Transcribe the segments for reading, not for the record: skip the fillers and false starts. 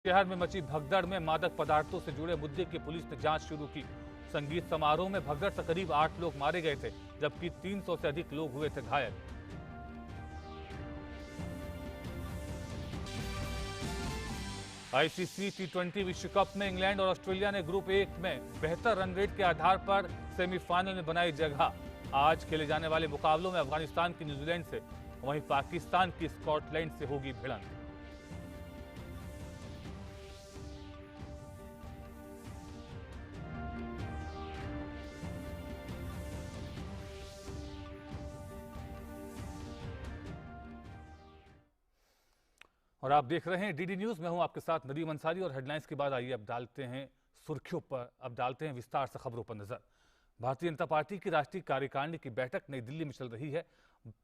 शहर में मची भगदड़ में मादक पदार्थों से जुड़े मुद्दे की पुलिस ने जांच शुरू की। संगीत समारोह में भगदड़ से करीब 8 लोग मारे गए थे, जबकि 300 से अधिक लोग हुए थे घायल। आईसीसी टी20 विश्व कप में इंग्लैंड और ऑस्ट्रेलिया ने ग्रुप 1 में बेहतर रन रेट के आधार पर सेमीफाइनल में बनाई जगह। आज खेले जाने वाले मुकाबलों में अफगानिस्तान की न्यूजीलैंड से, वहीं पाकिस्तान की स्कॉटलैंड से होगी भिड़ंत। और आप देख रहे हैं डीडी न्यूज। मैं हूं आपके साथ नदीम अंसारी और हेडलाइंस के बाद आइए अब डालते हैं सुर्खियों पर, अब डालते हैं विस्तार से खबरों पर नजर। भारतीय जनता पार्टी की राष्ट्रीय कार्यकारिणी की बैठक नई दिल्ली में चल रही है।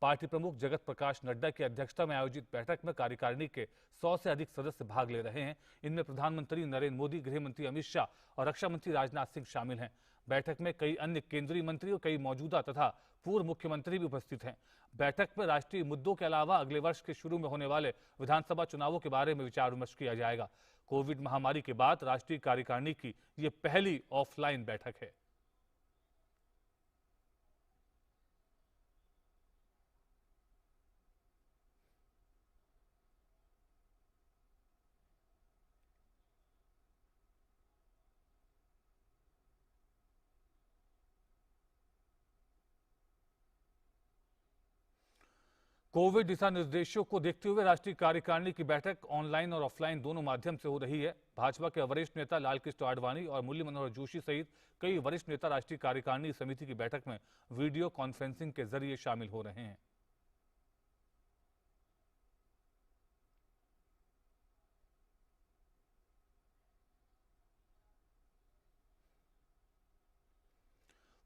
पार्टी प्रमुख जगत प्रकाश नड्डा की अध्यक्षता में आयोजित बैठक में कार्यकारिणी के 100 से अधिक सदस्य भाग ले रहे हैं। इनमें प्रधानमंत्री नरेंद्र मोदी, गृह मंत्री अमित शाह और रक्षा मंत्री राजनाथ सिंह शामिल हैं। बैठक में कई अन्य केंद्रीय मंत्री और कई मौजूदा तथा पूर्व मुख्यमंत्री भी उपस्थित हैं। बैठक में राष्ट्रीय मुद्दों के अलावा अगले वर्ष के शुरू में होने वाले विधानसभा चुनावों के बारे में विचार विमर्श किया जाएगा। कोविड महामारी के बाद राष्ट्रीय कार्यकारिणी की यह पहली ऑफलाइन बैठक है। कोविड दिशा निर्देशों को देखते हुए राष्ट्रीय कार्यकारिणी की बैठक ऑनलाइन और ऑफलाइन दोनों माध्यम से हो रही है। भाजपा के वरिष्ठ नेता लालकृष्ण आडवाणी और मुरली मनोहर जोशी सहित कई वरिष्ठ नेता राष्ट्रीय कार्यकारिणी समिति की बैठक में वीडियो कॉन्फ्रेंसिंग के जरिए शामिल हो रहे हैं।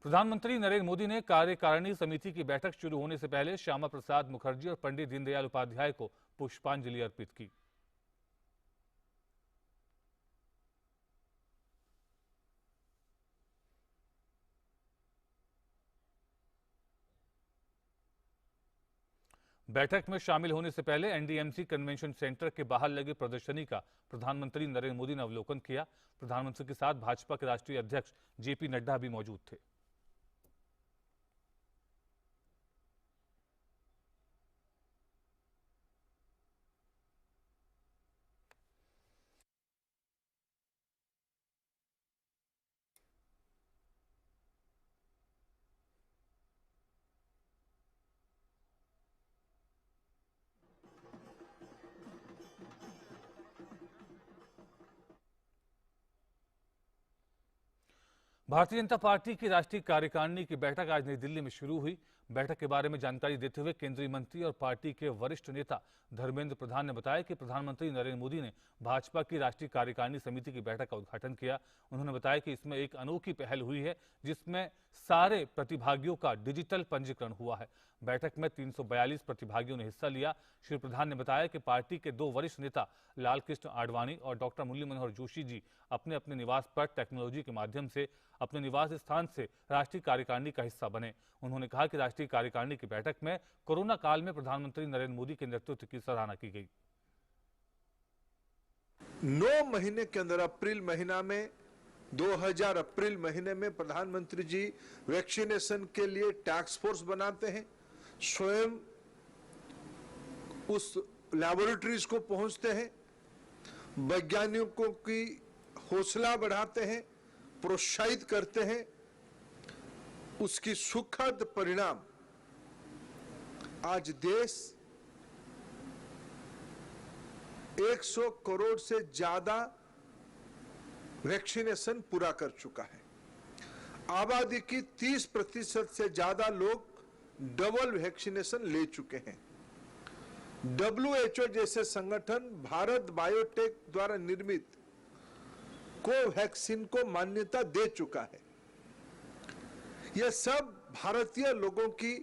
प्रधानमंत्री नरेंद्र मोदी ने कार्यकारिणी समिति की बैठक शुरू होने से पहले श्यामा प्रसाद मुखर्जी और पंडित दीनदयाल उपाध्याय को पुष्पांजलि अर्पित की। बैठक में शामिल होने से पहले एनडीएमसी कन्वेंशन सेंटर के बाहर लगे प्रदर्शनी का प्रधानमंत्री नरेंद्र मोदी ने अवलोकन किया। प्रधानमंत्री के साथ भाजपा के राष्ट्रीय अध्यक्ष जेपी नड्डा भी मौजूद थे। भारतीय जनता पार्टी की राष्ट्रीय कार्यकारिणी की बैठक आज नई दिल्ली में शुरू हुई। बैठक के बारे में जानकारी देते हुए केंद्रीय मंत्री और पार्टी के वरिष्ठ नेता धर्मेंद्र प्रधान ने बताया कि प्रधानमंत्री नरेंद्र मोदी ने भाजपा की राष्ट्रीय कार्यकारिणी समिति की बैठक का उद्घाटन किया। उन्होंने बताया कि इसमें एक अनोखी पहल हुई है, जिसमें सारे प्रतिभागियों का डिजिटल पंजीकरण हुआ है। बैठक में 342 प्रतिभागियों ने हिस्सा लिया। श्री प्रधान ने बताया कि पार्टी के दो वरिष्ठ नेता लालकृष्ण आडवाणी और डॉक्टर मुरली मनोहर जोशी जी अपने अपने निवास पर टेक्नोलॉजी के माध्यम से अपने निवास स्थान से राष्ट्रीय कार्यकारिणी का हिस्सा बने। उन्होंने कहा कि राष्ट्रीय कार्यकारिणी की बैठक में कोरोना काल में प्रधानमंत्री नरेंद्र मोदी के नेतृत्व की सराहना की गई। 9 महीने के अंदर अप्रैल महीना में 2000 अप्रैल महीने में प्रधानमंत्री जी वैक्सीनेशन के लिए टास्क फोर्स बनाते हैं, स्वयं उस लैबोरेटरीज को पहुंचते हैं, वैज्ञानिकों की हौसला बढ़ाते हैं, प्रोत्साहित करते हैं। उसकी सुखद परिणाम आज देश 100 करोड़ से ज्यादा वैक्सीनेशन पूरा कर चुका है। आबादी की 30% से ज्यादा लोग डबल वैक्सीनेशन ले चुके हैं। WHO जैसे संगठन भारत बायोटेक द्वारा निर्मित कोवैक्सीन को मान्यता दे चुका है। यह सब भारतीय लोगों की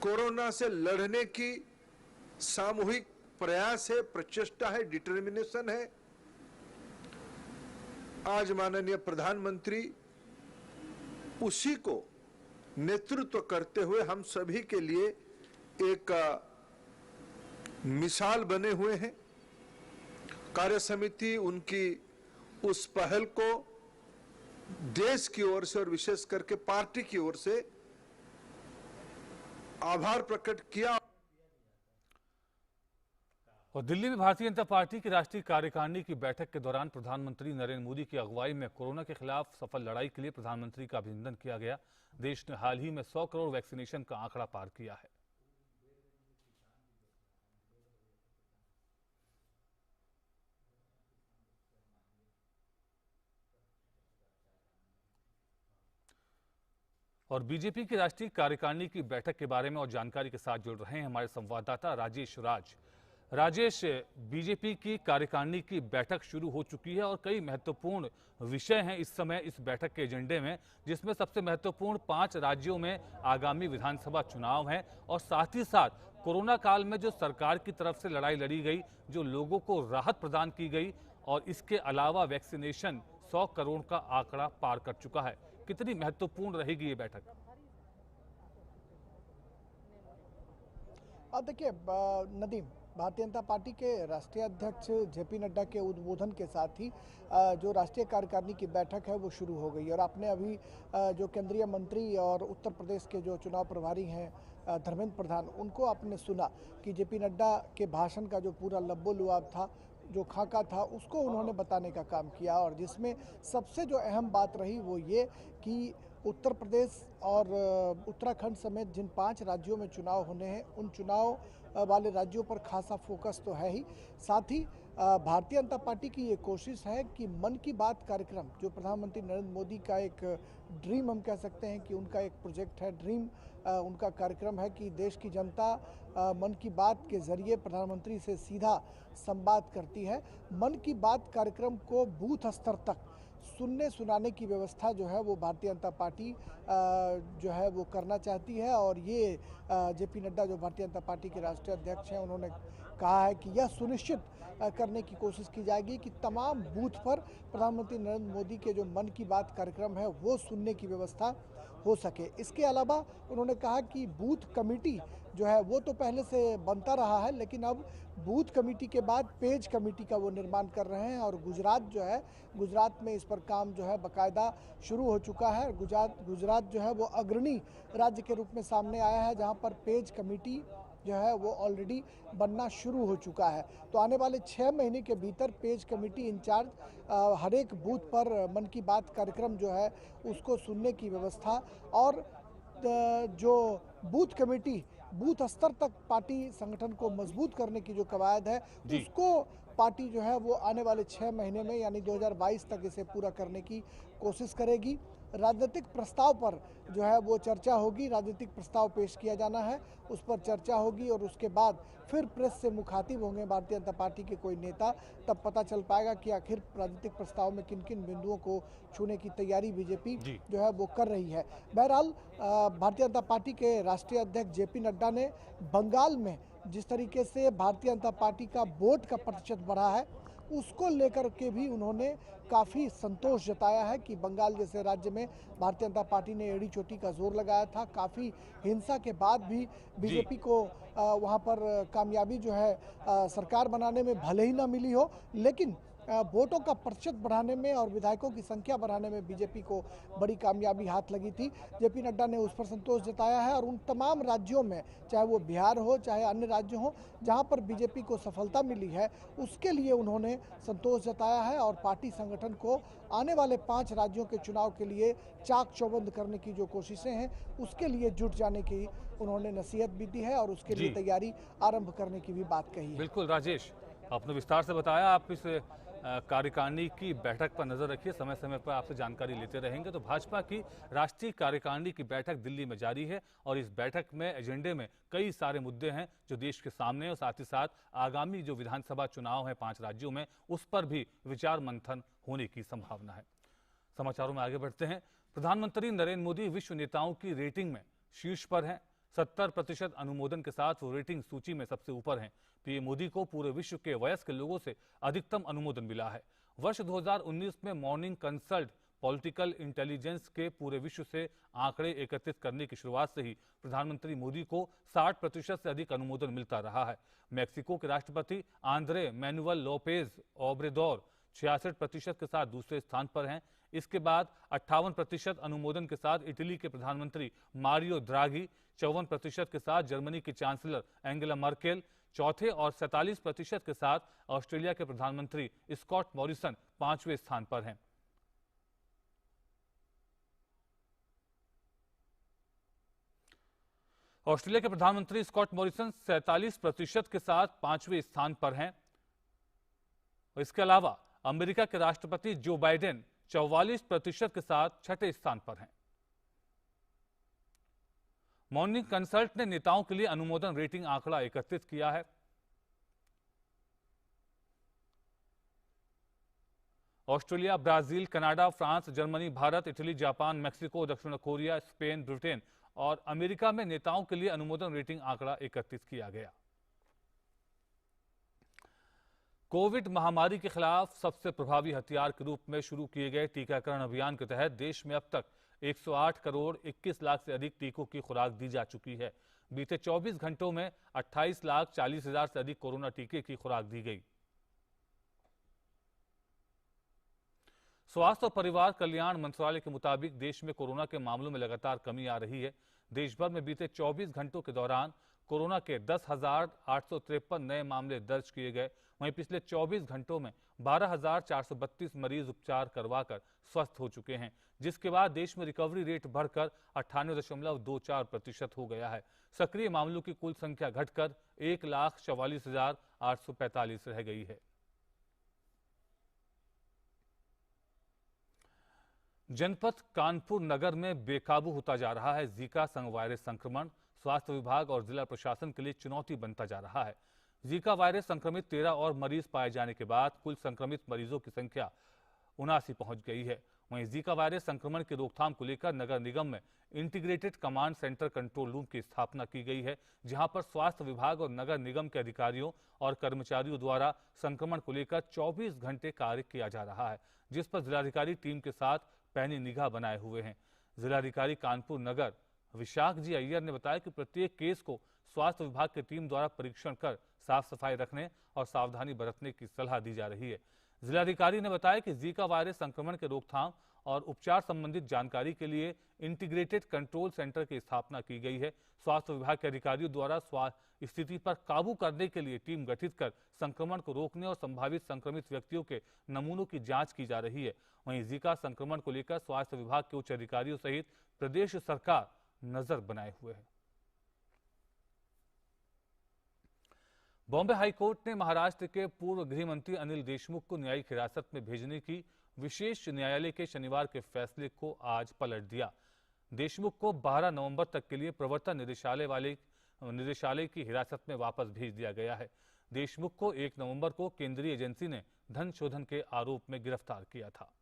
कोरोना से लड़ने की सामूहिक प्रयास है, प्रचेष्टा है, डिटर्मिनेशन है। आज माननीय प्रधानमंत्री उसी को नेतृत्व करते हुए हम सभी के लिए एक मिसाल बने हुए हैं। कार्य समिति उनकी उस पहल को देश की ओर से और विशेष करके पार्टी की ओर से आभार प्रकट किया। और दिल्ली में भारतीय जनता पार्टी की राष्ट्रीय कार्यकारिणी की बैठक के दौरान प्रधानमंत्री नरेंद्र मोदी की अगुवाई में कोरोना के खिलाफ सफल लड़ाई के लिए प्रधानमंत्री का अभिनंदन किया गया। देश ने हाल ही में 100 करोड़ वैक्सीनेशन का आंकड़ा पार किया है। और बीजेपी की राष्ट्रीय कार्यकारिणी की बैठक के बारे में और जानकारी के साथ जुड़ रहे हैं हमारे संवाददाता राजेश राज। राजेश, बीजेपी की कार्यकारिणी की बैठक शुरू हो चुकी है और कई महत्वपूर्ण विषय हैं इस समय इस बैठक के एजेंडे में, जिसमें सबसे महत्वपूर्ण 5 राज्यों में आगामी विधानसभा चुनाव हैं और साथ ही साथ कोरोना काल में जो सरकार की तरफ से लड़ाई लड़ी गई, जो लोगों को राहत प्रदान की गई और इसके अलावा वैक्सीनेशन 100 करोड़ का आंकड़ा पार कर चुका है। कितनी महत्वपूर्ण रहेगी ये बैठक? अब देखिए नदीम, भारतीय जनता पार्टी के राष्ट्रीय अध्यक्ष जेपी नड्डा के उद्बोधन के साथ ही जो राष्ट्रीय कार्यकारिणी की बैठक है वो शुरू हो गई। और आपने अभी जो केंद्रीय मंत्री और उत्तर प्रदेश के जो चुनाव प्रभारी हैं धर्मेंद्र प्रधान, उनको आपने सुना कि जेपी नड्डा के भाषण का जो पूरा लब्बो लुआब था, जो खाका था, उसको उन्होंने बताने का काम किया। और जिसमें सबसे जो अहम बात रही वो ये कि उत्तर प्रदेश और उत्तराखंड समेत जिन 5 राज्यों में चुनाव होने हैं, उन चुनाव वाले राज्यों पर खासा फोकस तो है ही। साथ ही भारतीय जनता पार्टी की ये कोशिश है कि मन की बात कार्यक्रम, जो प्रधानमंत्री नरेंद्र मोदी का एक ड्रीम हम कह सकते हैं कि उनका एक प्रोजेक्ट है, ड्रीम उनका कार्यक्रम है कि देश की जनता मन की बात के जरिए प्रधानमंत्री से सीधा संवाद करती है। मन की बात कार्यक्रम को बूथ स्तर तक सुनने सुनाने की व्यवस्था जो है वो भारतीय जनता पार्टी जो है वो करना चाहती है। और ये जेपी नड्डा जो भारतीय जनता पार्टी के राष्ट्रीय अध्यक्ष हैं, उन्होंने कहा है कि यह सुनिश्चित करने की कोशिश की जाएगी कि तमाम बूथ पर प्रधानमंत्री नरेंद्र मोदी के जो मन की बात कार्यक्रम है वो सुनने की व्यवस्था हो सके। इसके अलावा उन्होंने कहा कि बूथ कमेटी जो है वो तो पहले से बनता रहा है, लेकिन अब बूथ कमेटी के बाद पेज कमेटी का वो निर्माण कर रहे हैं। और गुजरात में इस पर काम जो है बाकायदा शुरू हो चुका है। गुजरात जो है वो अग्रणी राज्य के रूप में सामने आया है, जहां पर पेज कमेटी जो है वो ऑलरेडी बनना शुरू हो चुका है। तो आने वाले 6 महीने के भीतर पेज कमेटी इंचार्ज हर एक बूथ पर मन की बात कार्यक्रम जो है उसको सुनने की व्यवस्था, और जो बूथ कमेटी बूथ स्तर तक पार्टी संगठन को मजबूत करने की जो कवायद है उसको पार्टी जो है वो आने वाले 6 महीने में यानी 2022 तक इसे पूरा करने की कोशिश करेगी। राजनीतिक प्रस्ताव पर जो है वो चर्चा होगी, राजनीतिक प्रस्ताव पेश किया जाना है, उस पर चर्चा होगी और उसके बाद फिर प्रेस से मुखातिब होंगे भारतीय जनता पार्टी के कोई नेता। तब पता चल पाएगा कि आखिर राजनीतिक प्रस्ताव में किन किन बिंदुओं को छूने की तैयारी बीजेपी जो है वो कर रही है। बहरहाल भारतीय जनता पार्टी के राष्ट्रीय अध्यक्ष जेपी नड्डा ने बंगाल में जिस तरीके से भारतीय जनता पार्टी का वोट का प्रतिशत बढ़ा है, उसको लेकर के भी उन्होंने काफ़ी संतोष जताया है कि बंगाल जैसे राज्य में भारतीय जनता पार्टी ने एड़ी चोटी का जोर लगाया था। काफ़ी हिंसा के बाद भी बीजेपी को वहां पर कामयाबी जो है सरकार बनाने में भले ही ना मिली हो, लेकिन वोटों का प्रतिशत बढ़ाने में और विधायकों की संख्या बढ़ाने में बीजेपी को बड़ी कामयाबी हाथ लगी थी। जेपी नड्डा ने उस पर संतोष जताया है और उन तमाम राज्यों में, चाहे वो बिहार हो चाहे अन्य राज्य हो, जहां पर बीजेपी को सफलता मिली है उसके लिए उन्होंने संतोष जताया है और पार्टी संगठन को आने वाले 5 राज्यों के चुनाव के लिए चाक चौबंद करने की जो कोशिशें हैं उसके लिए जुट जाने की उन्होंने नसीहत भी दी है और उसके लिए तैयारी आरंभ करने की भी बात कही है। बिल्कुल राजेश, आपने विस्तार से बताया। आप इस कार्यकारिणी की बैठक पर नजर रखिए, समय समय पर आपसे जानकारी लेते रहेंगे। तो भाजपा की राष्ट्रीय कार्यकारिणी की बैठक दिल्ली में जारी है और इस बैठक में एजेंडे में कई सारे मुद्दे हैं जो देश के सामने, और साथ ही साथ आगामी जो विधानसभा चुनाव है 5 राज्यों में, उस पर भी विचार मंथन होने की संभावना है। समाचारों में आगे बढ़ते हैं। प्रधानमंत्री नरेंद्र मोदी विश्व नेताओं की रेटिंग में शीर्ष पर हैं। 70% अनुमोदन के साथ वो रेटिंग सूची में सबसे ऊपर हैं। पीएम मोदी को पूरे विश्व के वयस्क लोगों से अधिकतम अनुमोदन मिला है। वर्ष 2019 में मॉर्निंग कंसल्ट पॉलिटिकल इंटेलिजेंस के पूरे विश्व से आंकड़े एकत्रित करने की शुरुआत से ही प्रधानमंत्री मोदी को 60% से अधिक अनुमोदन मिलता रहा है। मैक्सिको के राष्ट्रपति आंद्रे मैनुअल लोपेज ओब्रेदोर 66% के साथ दूसरे स्थान पर हैं। इसके बाद 58% अनुमोदन के साथ इटली के प्रधानमंत्री मारियो द्राघी, 54% के साथ जर्मनी की चांसलर एंगेला मर्केल चौथे और 47% के साथ ऑस्ट्रेलिया के प्रधानमंत्री स्कॉट मॉरिसन 5वें स्थान पर हैं। ऑस्ट्रेलिया के प्रधानमंत्री स्कॉट मॉरिसन 47% के साथ 5वें स्थान पर हैं। इसके अलावा अमेरिका के राष्ट्रपति जो बाइडेन 44% के साथ 6ठे स्थान पर हैं। मॉर्निंग कंसल्ट ने नेताओं के लिए अनुमोदन रेटिंग आंकड़ा एकत्रित किया है। Australia, Brazil, Canada, France, Germany, Bharat, Italy, Japan, Mexico, दक्षिण कोरिया, स्पेन, ब्रिटेन और अमेरिका में नेताओं के लिए अनुमोदन रेटिंग आंकड़ा एकत्रित किया गया। कोविड महामारी के खिलाफ सबसे प्रभावी हथियार के रूप में शुरू किए गए टीकाकरण अभियान के तहत देश में अब तक 108 करोड़ 21 लाख से अधिक टीकों की खुराक दी जा चुकी है। बीते 24 घंटों में 28 लाख 40 हजार से अधिक कोरोना टीके की खुराक दी गई। स्वास्थ्य और परिवार कल्याण मंत्रालय के मुताबिक देश में कोरोना के मामलों में लगातार कमी आ रही है। देश भर में बीते 24 घंटों के दौरान कोरोना के 10,853 नए मामले दर्ज किए गए। वहीं पिछले 24 घंटों में 12,432 मरीज उपचार करवाकर स्वस्थ हो चुके हैं, जिसके बाद देश में रिकवरी रेट बढ़कर 98.24% हो गया है। सक्रिय मामलों की कुल संख्या घटकर 1,44,845 रह गई है। जनपद कानपुर नगर में बेकाबू होता जा रहा है जीका संघ वायरस संक्रमण। स्वास्थ्य विभाग और जिला प्रशासन के लिए चुनौती बनता जा रहा है। जीका वायरस संक्रमित 13 और मरीज पाए जाने के बाद कुल संक्रमित मरीजों की संख्या 79 पहुंच गई है। वहीं जीका वायरस संक्रमण की रोकथाम को लेकर नगर निगम में integrated command centre control room की स्थापना की गई है, जहां पर स्वास्थ्य विभाग और नगर निगम के अधिकारियों और कर्मचारियों द्वारा संक्रमण को लेकर 24 घंटे कार्य किया जा रहा है, जिस पर जिलाधिकारी टीम के साथ पैनी निगाह बनाए हुए हैं। जिलाधिकारी कानपुर नगर विशाख जी अय्यर ने बताया कि प्रत्येक केस को स्वास्थ्य विभाग की टीम द्वारा परीक्षण कर साफ सफाई रखने और सावधानी बरतने की सलाह दी जा रही है। जिलाधिकारी ने बताया कि जीका वायरस संक्रमण के रोकथाम और उपचार संबंधित जानकारी के लिए इंटीग्रेटेड कंट्रोल सेंटर की स्थापना की गई है। स्वास्थ्य विभाग के अधिकारियों द्वारा स्थिति पर काबू करने के लिए टीम गठित कर संक्रमण को रोकने और संभावित संक्रमित व्यक्तियों के नमूनों की जांच की जा रही है। वहीं जीका संक्रमण को लेकर स्वास्थ्य विभाग के उच्च अधिकारियों सहित प्रदेश सरकार नजर बनाए हुए है। बॉम्बे हाईकोर्ट ने महाराष्ट्र के पूर्व गृह मंत्री अनिल देशमुख को न्यायिक हिरासत में भेजने की विशेष न्यायालय के शनिवार के फैसले को आज पलट दिया। देशमुख को 12 नवंबर तक के लिए प्रवर्तन निदेशालय की हिरासत में वापस भेज दिया गया है। देशमुख को 1 नवंबर को केंद्रीय एजेंसी ने धन शोधन के आरोप में गिरफ्तार किया था।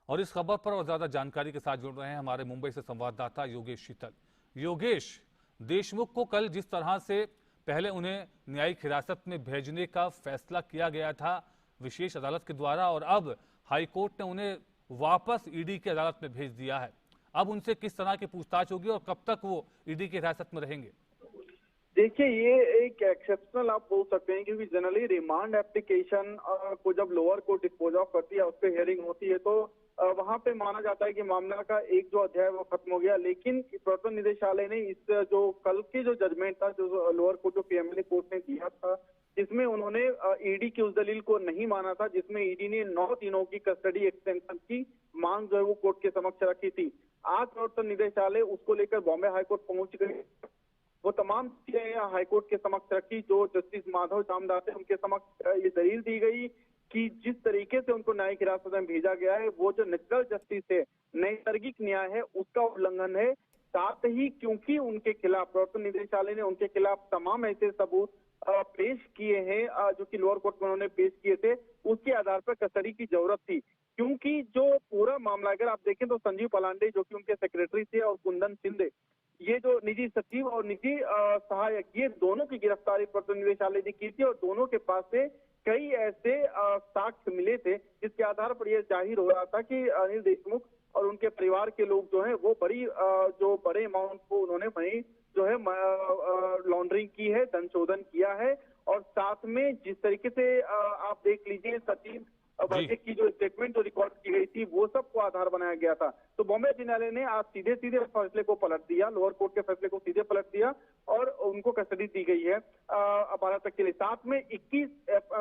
और इस खबर पर और ज्यादा जानकारी के साथ जुड़ रहे हैं हमारे मुंबई से संवाददाता योगेश शीतल। योगेश, देशमुख को कल जिस तरह से पहले उन्हें न्यायिक हिरासत में भेजने का फैसला किया गया था विशेष अदालत के द्वारा, और अब हाईकोर्ट ने उन्हें वापस ईडी की अदालत में भेज दिया है, अब उनसे किस तरह की पूछताछ होगी और कब तक वो ईडी की हिरासत में रहेंगे? देखिए, ये एक एक्सेप्शनल आप बोल सकते हैं, क्योंकि जनरली रिमांड एप्लीकेशन को जब लोअर कोर्ट डिस्पोज ऑफ करती है, उस पर हियरिंग होती है, तो वहां पे माना जाता है कि मामला का एक जो अध्याय वो खत्म हो गया। लेकिन प्रवर्तन निदेशालय ने इस जो कल की जो जजमेंट था, जो लोअर कोर्ट जो पीएमएलए कोर्ट ने दिया था, जिसमें उन्होंने ईडी की उस दलील को नहीं माना था, जिसमें ईडी ने 9 दिनों की कस्टडी एक्सटेंशन की मांग जो है वो कोर्ट के समक्ष रखी थी। आज प्रवर्तन निदेशालय उसको लेकर बॉम्बे हाईकोर्ट पहुंच गई। वो तमाम चीजें हाईकोर्ट के समक्ष रखी। जो जस्टिस माधव जामदार थे, उनके समक्ष ये दलील दी गई कि जिस तरीके से उनको न्यायिक हिरासत में भेजा गया है, वो जो नेचुरल जस्टिस है, नैसर्गिक न्याय है, उसका उल्लंघन है। साथ ही क्योंकि उनके खिलाफ प्रवर्तन निदेशालय ने उनके खिलाफ तमाम ऐसे सबूत पेश किए हैं जो कि लोअर कोर्ट में उन्होंने पेश किए थे, उसके आधार पर कस्टडी की जरूरत थी। क्योंकि जो पूरा मामला अगर आप देखें तो संजीव पलांडे जो कि उनके सेक्रेटरी थे और कुंदन शिंदे ये जो निजी सचिव और निजी सहायक, ये दोनों की गिरफ्तारी पत्र निदेशालय ने की थी और दोनों के पास से कई ऐसे साक्ष्य मिले थे जिसके आधार पर यह जाहिर हो रहा था कि अनिल देशमुख और उनके परिवार के लोग जो है वो जो बड़े अमाउंट को उन्होंने वहीं जो है लॉन्ड्रिंग की है, धन शोधन किया है। और साथ में जिस तरीके से आप देख लीजिए सचिव बजट की जो स्टेटमेंट जो रिकॉर्ड की गई थी वो सबको आधार बनाया गया था। तो बॉम्बे उच्च न्यायालय ने आज सीधे फैसले को पलट दिया, लोअर कोर्ट के फैसले को सीधे पलट दिया और उनको कस्टडी दी गई है 12 तक के लिए। साथ में 21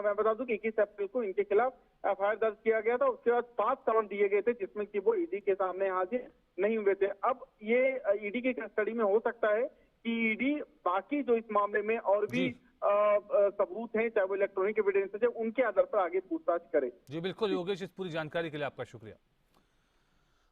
मैं बता दूं कि 21 अप्रैल को इनके खिलाफ एफआईआर दर्ज किया गया था। उसके बाद 5 समन दिए गए थे जिसमें कि वो ईडी के सामने हाजिर नहीं हुए थे। अब ये ईडी की कस्टडी में हो सकता है कि ईडी बाकी जो इस मामले में और भी सबूत हैं, चाहे वो इलेक्ट्रॉनिक एविडेंस है, उनके आधार पर आगे पूछताछ करे। जी बिल्कुल योगेश, इस पूरी जानकारी के लिए आपका शुक्रिया।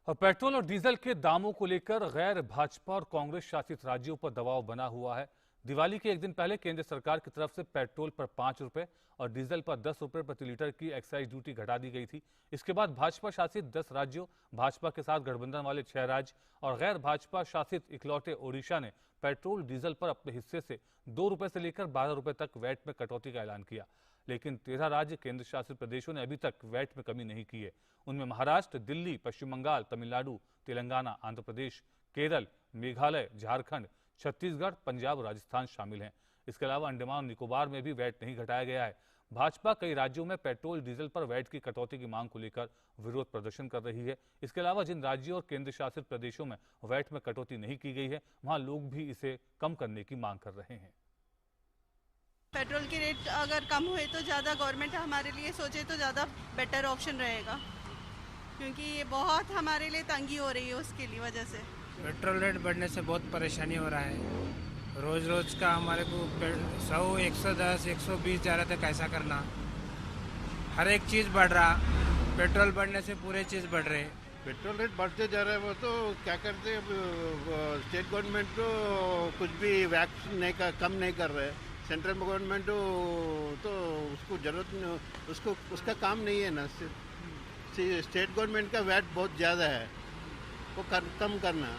और पेट्रोल और डीजल के दामों को लेकर गैर भाजपा और कांग्रेस शासित राज्यों पर दबाव बना हुआ है। दिवाली के एक दिन पहले केंद्र सरकार की तरफ से पेट्रोल पर 5 रुपए और डीजल पर 10 रुपए प्रति लीटर की एक्साइज ड्यूटी घटा दी गई थी। इसके बाद भाजपा शासित 10 राज्यों, भाजपा के साथ गठबंधन वाले 6 राज्य और गैर भाजपा शासित इकलौते ओडिशा ने पेट्रोल डीजल पर अपने हिस्से से 2 रुपए से लेकर 12 रुपए तक वैट में कटौती का ऐलान किया। लेकिन 13 राज्य केंद्र शासित प्रदेशों ने अभी तक वैट में कमी नहीं की है। उनमें महाराष्ट्र, दिल्ली, पश्चिम बंगाल, तमिलनाडु, तेलंगाना, आंध्र प्रदेश, केरल, मेघालय, झारखंड, छत्तीसगढ़, पंजाब और राजस्थान शामिल हैं। इसके अलावा अंडमान और निकोबार में भी वैट नहीं घटाया गया है। भाजपा कई राज्यों में पेट्रोल डीजल पर वैट की कटौती की मांग को लेकर विरोध प्रदर्शन कर रही है। इसके अलावा जिन राज्यों और केंद्र शासित प्रदेशों में वैट में कटौती नहीं की गई है, वहां लोग भी इसे कम करने की मांग कर रहे हैं। पेट्रोल की रेट अगर कम हुए तो ज़्यादा गवर्नमेंट हमारे लिए सोचे तो ज़्यादा बेटर ऑप्शन रहेगा, क्योंकि ये बहुत हमारे लिए तंगी हो रही है उसके लिए वजह से। पेट्रोल रेट बढ़ने से बहुत परेशानी हो रहा है। रोज़ रोज़ का हमारे को 100, 110, 120 जा रहा था, कैसा करना। हर एक चीज़ बढ़ रहा, पेट्रोल बढ़ने से पूरे चीज़ बढ़ रहे। पेट्रोल रेट बढ़ते जा रहा है, वो तो क्या करते हैं, स्टेट गवर्नमेंट तो कुछ भी वैक्स नहीं कम नहीं कर रहे। सेंट्रल गवर्नमेंट तो उसको जरूरत नहीं, उसका काम नहीं है ना। स्टेट गवर्नमेंट का वैट बहुत ज़्यादा है, वो कम करना।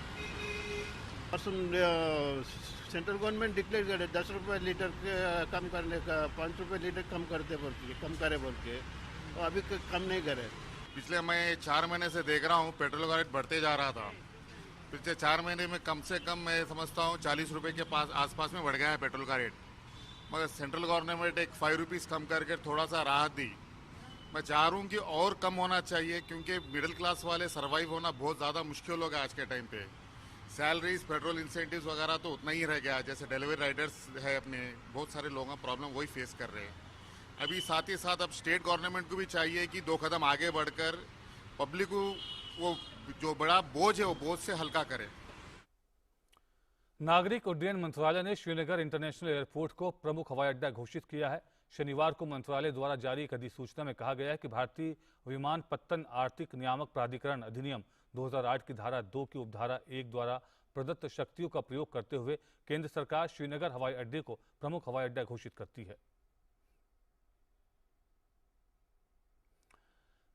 और सेंट्रल गवर्नमेंट डिक्लेयर करे 10 रुपये लीटर कम करने का, 5 रुपये लीटर कम करे बोल के, तो अभी कम नहीं करे। पिछले मैं 4 महीने से देख रहा हूँ पेट्रोल का रेट बढ़ते जा रहा था। पिछले 4 महीने में कम से कम मैं समझता हूँ 40 रुपये के आसपास में बढ़ गया है पेट्रोल का रेट। मगर सेंट्रल गवर्नमेंट एक 5 रुपीज़ कम करके थोड़ा सा राहत दी। मैं चाह रहा हूँ कि और कम होना चाहिए, क्योंकि मिडिल क्लास वाले सर्वाइव होना बहुत ज़्यादा मुश्किल होगा आज के टाइम पे। सैलरीज, पेट्रोल इंसेंटिव्स वगैरह तो उतना ही रह गया। जैसे डिलीवरी राइडर्स है अपने, बहुत सारे लोगों का प्रॉब्लम वही फेस कर रहे हैं अभी। साथ ही साथ अब स्टेट गवर्नमेंट को भी चाहिए कि 2 कदम आगे बढ़कर पब्लिक को वो जो बड़ा बोझ है वो बोझ से हल्का करे। नागरिक उड्डयन मंत्रालय ने श्रीनगर इंटरनेशनल एयरपोर्ट को प्रमुख हवाई अड्डा घोषित किया है। शनिवार को मंत्रालय द्वारा जारी एक अधिसूचना में कहा गया है कि भारतीय विमानपत्तन आर्थिक नियामक प्राधिकरण अधिनियम 2008 की धारा 2 की उपधारा 1 द्वारा प्रदत्त शक्तियों का प्रयोग करते हुए केंद्र सरकार श्रीनगर हवाई अड्डे को प्रमुख हवाई अड्डा घोषित करती है।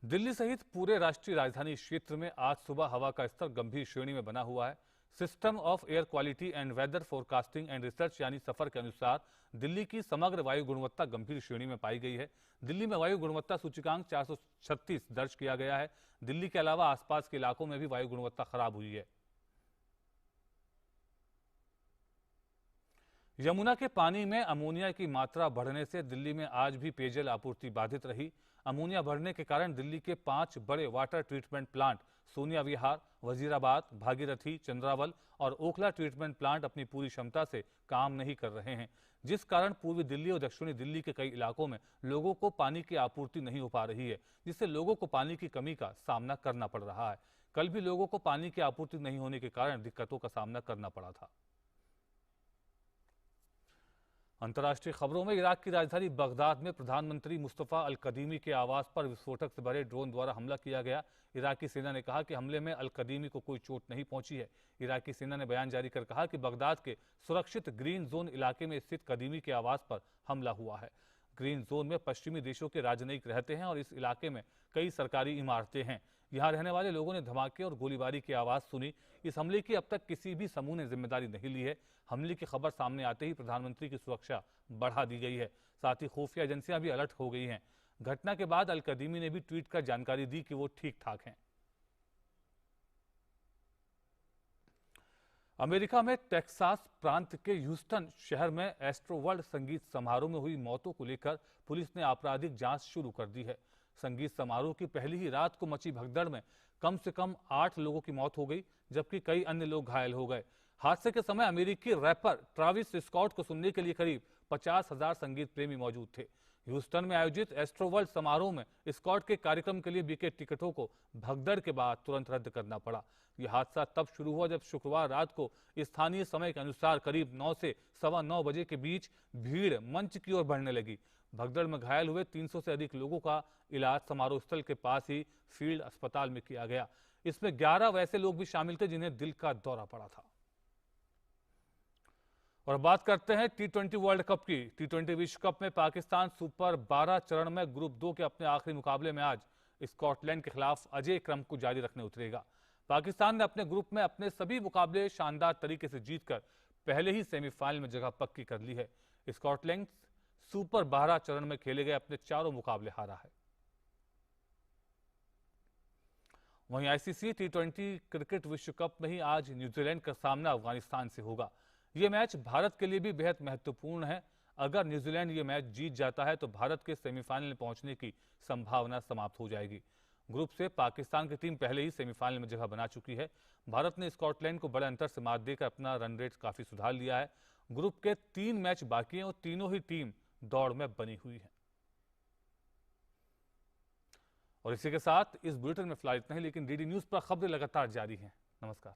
दिल्ली सहित पूरे राष्ट्रीय राजधानी क्षेत्र में आज सुबह हवा का स्तर गंभीर श्रेणी में बना हुआ है। System of air quality and weather forecasting and research यानी सफर के अनुसार दिल्ली की समग्र वायु गुणवत्ता गंभीर श्रेणी में पाई गई है। दिल्ली में वायु गुणवत्ता सूचकांक 436 दर्ज किया गया है। दिल्ली के अलावा आसपास के इलाकों में भी वायु गुणवत्ता खराब हुई है। यमुना के पानी में अमोनिया की मात्रा बढ़ने से दिल्ली में आज भी पेयजल आपूर्ति बाधित रही। अमोनिया बढ़ने के कारण दिल्ली के 5 बड़े वाटर ट्रीटमेंट प्लांट सोनिया विहार, वजीराबाद, भागीरथी, चंद्रावल और ओखला ट्रीटमेंट प्लांट अपनी पूरी क्षमता से काम नहीं कर रहे हैं, जिस कारण पूर्वी दिल्ली और दक्षिणी दिल्ली के कई इलाकों में लोगों को पानी की आपूर्ति नहीं हो पा रही है, जिससे लोगों को पानी की कमी का सामना करना पड़ रहा है। कल भी लोगों को पानी की आपूर्ति नहीं होने के कारण दिक्कतों का सामना करना पड़ा था। अंतर्राष्ट्रीय खबरों में इराक की राजधानी बगदाद में प्रधानमंत्री मुस्तफा अल कदीमी के आवास पर विस्फोटक से भरे ड्रोन द्वारा हमला किया गया। इराकी सेना ने कहा कि हमले में अल कदीमी को कोई चोट नहीं पहुंची है। इराकी सेना ने बयान जारी कर कहा कि बगदाद के सुरक्षित ग्रीन जोन इलाके में स्थित कदीमी के आवास पर हमला हुआ है। ग्रीन जोन में पश्चिमी देशों के राजनयिक रहते हैं और इस इलाके में कई सरकारी इमारतें हैं। यहां रहने वाले लोगों ने धमाके और गोलीबारी की आवाज सुनी। इस हमले की अब तक किसी भी समूह ने जिम्मेदारी नहीं ली है। हमले की खबर सामने आते ही प्रधानमंत्री की सुरक्षा बढ़ा दी गई है। साथ ही खुफिया एजेंसियां भी अलर्ट हो गई हैं। घटना के बाद अल कदीमी ने भी ट्वीट कर जानकारी दी कि वो ठीक ठाक हैं। अमेरिका में टेक्सास प्रांत के ह्यूस्टन शहर में एस्ट्रोवर्ल्ड संगीत समारोह में हुई मौतों को लेकर पुलिस ने आपराधिक जांच शुरू कर दी है। संगीत समारोह की पहली ही रात को मची भगदड़ में कम से कम 8 लोगों की मौत हो गई, जबकि कई अन्य लोग घायल हो गए। हादसे के समय अमेरिकी रैपर ट्रेविस स्कॉट को सुनने के लिए करीब 50,000 संगीत प्रेमी मौजूद थे। ह्यूस्टन में आयोजित एस्ट्रोवर्ल्ड समारोह में स्कॉट के कार्यक्रम के लिए बिके टिकटों को भगदड़ के बाद तुरंत रद्द करना पड़ा। यह हादसा तब शुरू हुआ जब शुक्रवार रात को स्थानीय समय के अनुसार करीब 9 से सवा 9 बजे के बीच भीड़ मंच की ओर बढ़ने लगी। भगदड़ में घायल हुए 300 से अधिक लोगों का इलाज समारोह स्थल के पास ही फील्ड अस्पताल में किया गया। इसमें 11 वैसे लोग भी शामिल थे जिन्हें दिल का दौरा पड़ा था। और बात करते हैं T20 वर्ल्ड कप की। T20 विश्व कप में पाकिस्तान सुपर 12 चरण में ग्रुप 2 के अपने आखिरी मुकाबले में आज स्कॉटलैंड के खिलाफ अजेय क्रम को जारी रखने उतरेगा। पाकिस्तान ने अपने ग्रुप में अपने सभी मुकाबले शानदार तरीके से जीतकर पहले ही सेमीफाइनल में जगह पक्की कर ली है। स्कॉटलैंड सुपर 12 चरण में खेले गए अपने चारों मुकाबले हारा है। वहीं आईसीसी T20 क्रिकेट विश्व कप में ही आज न्यूजीलैंड का सामना अफगानिस्तान से होगा। यह मैच भारत के लिए भी बेहद महत्वपूर्ण है। अगर न्यूजीलैंड ये मैच जीत जाता है तो भारत के सेमीफाइनल में पहुंचने की संभावना समाप्त हो जाएगी। ग्रुप से पाकिस्तान की टीम पहले ही सेमीफाइनल में जगह बना चुकी है। भारत ने स्कॉटलैंड को बड़े अंतर से मात देकर अपना रन रेट काफी सुधार लिया है। ग्रुप के 3 मैच बाकी हैं और तीनों ही टीम दौड़ में बनी हुई है। और इसी के साथ इस बुलेटिन में फिलहाल इतना ही, लेकिन डीडी न्यूज पर खबरें लगातार जारी हैं। नमस्कार।